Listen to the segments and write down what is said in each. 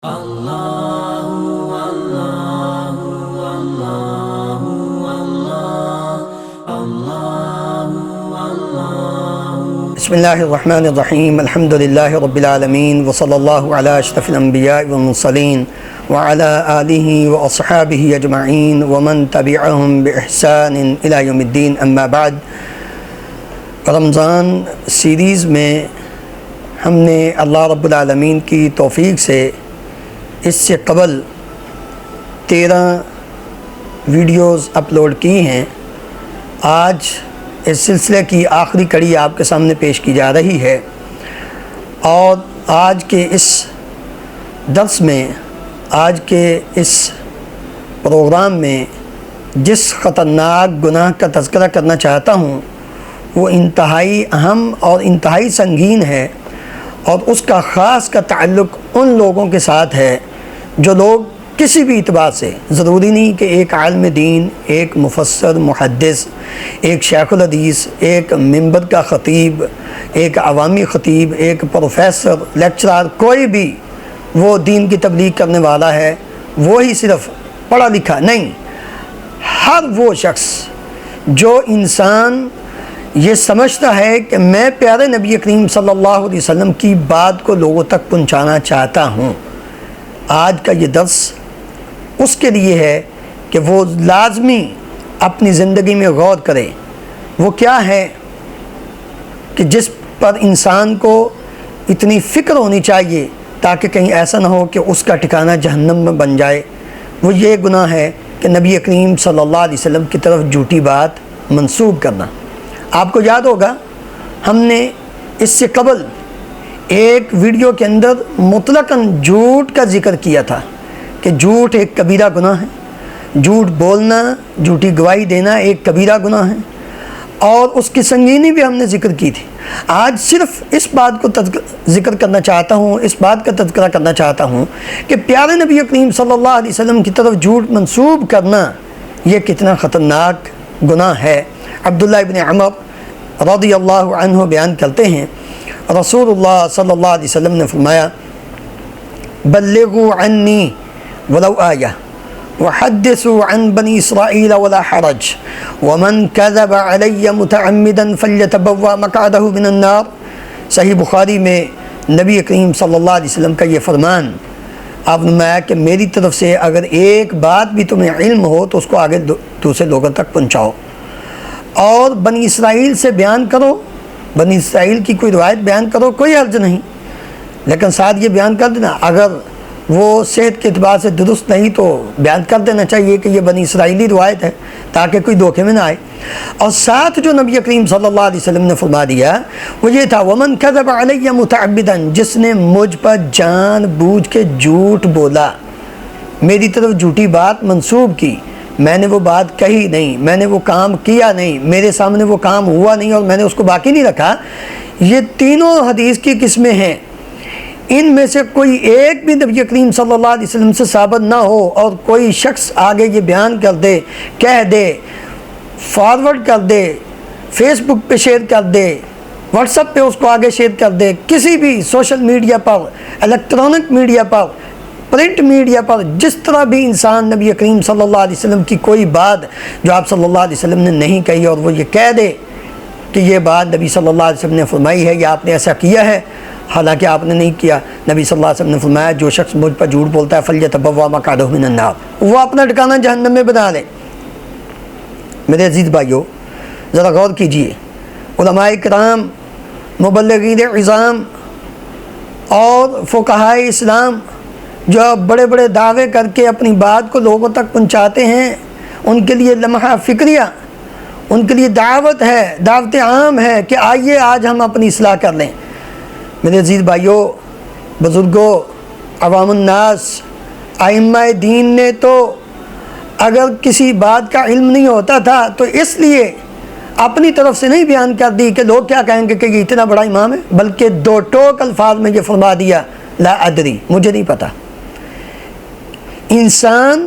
بسم اللہ الرحمن الرحیم الحمدللہ رب العالمین وصلی اللہ علی اشرف الانبیاء والمرسلین وعلی آلہ واصحابہ اجمعین ومن تبعہم بإحسان الی یوم الدین اما بعد۔ رمضان سیریز میں ہم نے اللہ رب العالمین کی توفیق سے اس سے قبل 13 ویڈیوز اپلوڈ کی ہیں۔ آج اس سلسلے کی آخری کڑی آپ کے سامنے پیش کی جا رہی ہے، اور آج کے اس درس میں، آج کے اس پروگرام میں جس خطرناک گناہ کا تذکرہ کرنا چاہتا ہوں وہ انتہائی اہم اور انتہائی سنگین ہے، اور اس کا خاص کا تعلق ان لوگوں کے ساتھ ہے جو لوگ کسی بھی اعتبار سے، ضروری نہیں کہ ایک عالم دین، ایک مفسر، محدث، ایک شیخ الحدیث، ایک منبر کا خطیب، ایک عوامی خطیب، ایک پروفیسر، لیکچرار، کوئی بھی وہ دین کی تبلیغ کرنے والا ہے، وہی صرف پڑھا لکھا نہیں، ہر وہ شخص جو انسان یہ سمجھتا ہے کہ میں پیارے نبی کریم صلی اللہ علیہ وسلم کی بات کو لوگوں تک پہنچانا چاہتا ہوں، آج کا یہ درس اس کے لیے ہے کہ وہ لازمی اپنی زندگی میں غور کرے۔ وہ کیا ہے کہ جس پر انسان کو اتنی فکر ہونی چاہیے تاکہ کہیں ایسا نہ ہو کہ اس کا ٹھکانہ جہنم میں بن جائے۔ وہ یہ گناہ ہے کہ نبی کریم صلی اللہ علیہ وسلم کی طرف جھوٹی بات منسوب کرنا۔ آپ کو یاد ہوگا ہم نے اس سے قبل ایک ویڈیو کے اندر مطلقاً جھوٹ کا ذکر کیا تھا کہ جھوٹ ایک کبیرہ گناہ ہے، جھوٹ بولنا، جھوٹی گواہی دینا ایک کبیرہ گناہ ہے، اور اس کی سنگینی بھی ہم نے ذکر کی تھی۔ آج صرف اس بات کو ذکر کرنا چاہتا ہوں، اس بات کا تذکرہ کرنا چاہتا ہوں کہ پیارے نبی کریم صلی اللہ علیہ وسلم کی طرف جھوٹ منسوب کرنا یہ کتنا خطرناک گناہ ہے۔ عبداللہ ابن عمر رضی اللہ عنہ بیان کرتے ہیں، رسول اللہ صلی اللہ علیہ وسلم نے فرمایا، بلغوا عنی ولو آیہ وحدثوا عن بنی اسرائیل ولا حرج ومن کذب علی متعمدا فلیتبوأ مقعدہ من النار۔ صحیح بخاری میں نبی کریم صلی اللہ علیہ وسلم کا یہ فرمان، آپ نے فرمایا کہ میری طرف سے اگر ایک بات بھی تمہیں علم ہو تو اس کو آگے دوسرے لوگوں تک پہنچاؤ، اور بنی اسرائیل سے بیان کرو، بنی اسرائیل کی کوئی روایت بیان کرو، کوئی حرج نہیں، لیکن ساتھ یہ بیان کر دینا اگر وہ صحت کے اعتبار سے درست نہیں تو بیان کر دینا چاہیے کہ یہ بنی اسرائیلی روایت ہے تاکہ کوئی دھوکے میں نہ آئے۔ اور ساتھ جو نبی کریم صلی اللہ علیہ وسلم نے فرما دیا وہ یہ تھا، وَمَنْ كَذَبَ عَلَيَّ مُتَعَبِّدًا، جس نے مجھ پر جان بوجھ کے جھوٹ بولا، میری طرف جھوٹی بات منسوب کی، میں نے وہ بات کہی نہیں، میں نے وہ کام کیا نہیں، میرے سامنے وہ کام ہوا نہیں اور میں نے اس کو باقی نہیں رکھا۔ یہ تینوں حدیث کی قسمیں ہیں، ان میں سے کوئی ایک بھی نبی کریم صلی اللہ علیہ وسلم سے ثابت نہ ہو اور کوئی شخص آگے یہ بیان کر دے، کہہ دے، فارورڈ کر دے، فیس بک پہ شیئر کر دے، واٹس ایپ پہ اس کو آگے شیئر کر دے، کسی بھی سوشل میڈیا پر، الیکٹرانک میڈیا پر، پرنٹ میڈیا پر، جس طرح بھی انسان نبی کریم صلی اللہ علیہ وسلم کی کوئی بات جو آپ صلی اللہ علیہ وسلم نے نہیں کہی اور وہ یہ کہہ دے کہ یہ بات نبی صلی اللہ علیہ وسلم نے فرمائی ہے یا آپ نے ایسا کیا ہے، حالانکہ آپ نے نہیں کیا۔ نبی صلی اللہ علیہ وسلم نے فرمایا جو شخص مجھ پر جھوٹ بولتا ہے فلیتبوأ مقعدہ من النار، وہ اپنا ٹھکانہ جہنم میں بنا لے۔ میرے عزیز بھائیو، ذرا غور کیجئے، علماء کرام، مبلغین عظام اور فقہائے اسلام جو بڑے بڑے دعوے کر کے اپنی بات کو لوگوں تک پہنچاتے ہیں، ان کے لیے لمحہ فکریہ، ان کے لیے دعوت ہے، دعوت عام ہے کہ آئیے آج ہم اپنی اصلاح کر لیں۔ میرے عزیز بھائیوں، بزرگوں، عوام الناس، ائمہ دین نے تو اگر کسی بات کا علم نہیں ہوتا تھا تو اس لیے اپنی طرف سے نہیں بیان کر دی کہ لوگ کیا کہیں گے کہ یہ اتنا بڑا امام ہے، بلکہ دو ٹوک الفاظ میں یہ فرما دیا، لا ادری، مجھے نہیں پتہ۔ انسان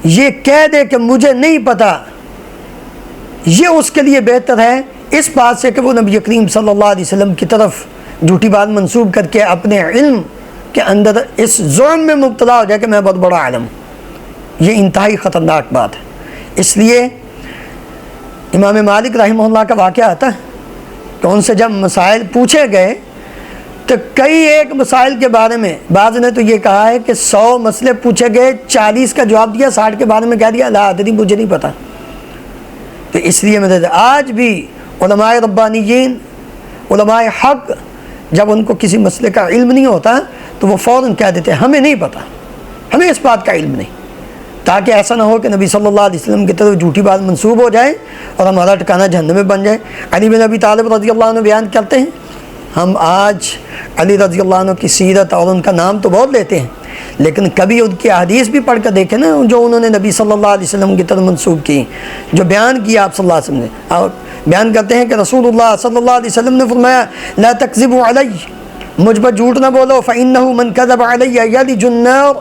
یہ کہہ دے کہ مجھے نہیں پتہ، یہ اس کے لیے بہتر ہے اس بات سے کہ وہ نبی کریم صلی اللہ علیہ وسلم کی طرف جھوٹی بات منسوب کر کے اپنے علم کے اندر اس ظلم میں مبتلا ہو جائے کہ میں بہت بڑا عالم ہوں، یہ انتہائی خطرناک بات ہے۔ اس لیے امام مالک رحمہ اللہ کا واقعہ آتا ہے کہ ان سے جب مسائل پوچھے گئے تو کئی ایک مسائل کے بارے میں بعض نے تو یہ کہا ہے کہ 100 مسئلے پوچھے گئے، 40 کا جواب دیا، 60 کے بارے میں کہہ دیا لا ادری، مجھے نہیں پتہ۔ تو اس لیے میں آج بھی علماء ربانیین، علماء حق، جب ان کو کسی مسئلے کا علم نہیں ہوتا تو وہ فوراً کہہ دیتے ہیں ہمیں نہیں پتہ، ہمیں اس بات کا علم نہیں، تاکہ ایسا نہ ہو کہ نبی صلی اللہ علیہ وسلم کی طرف جھوٹی بات منسوب ہو جائے اور ہمارا ٹھکانہ جہنم میں بن جائے۔ علی بن ابی طالب رضی اللہ عنہ بیان کرتے ہیں، ہم آج علی رضی اللہ عنہ کی سیرت اور ان کا نام تو بہت لیتے ہیں، لیکن کبھی ان کی احادیث بھی پڑھ کر دیکھیں نا جو انہوں نے نبی صلی اللہ علیہ وسلم کی طرف منسوب کی، جو بیان کیا آپ صلی اللہ علیہ وسلم نے، اور بیان کرتے ہیں کہ رسول اللہ صلی اللہ علیہ وسلم نے فرمایا لا تکذبوا علی، مجھ پر جھوٹ نہ بولو، فإنہ من کذب علی یلج النار،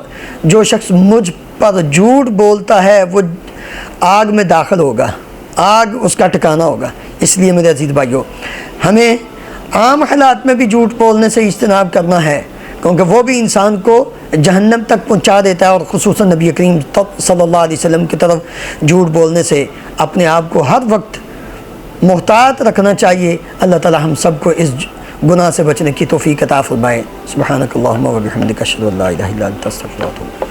جو شخص مجھ پر جھوٹ بولتا ہے وہ آگ میں داخل ہوگا، آگ اس کا ٹھکانہ ہوگا۔ اس لیے میرے عزیز بھائیو، ہمیں عام حالات میں بھی جھوٹ بولنے سے اجتناب کرنا ہے، کیونکہ وہ بھی انسان کو جہنم تک پہنچا دیتا ہے، اور خصوصاً نبی کریم صلی اللہ علیہ وسلم کی طرف جھوٹ بولنے سے اپنے آپ کو ہر وقت محتاط رکھنا چاہیے۔ اللہ تعالی ہم سب کو اس گناہ سے بچنے کی توفیق عطا فرمائے۔ سبحانک اللہم و بحمدک، اشہد ان لا الہ الا انت، استغفرک و اتوب الیک۔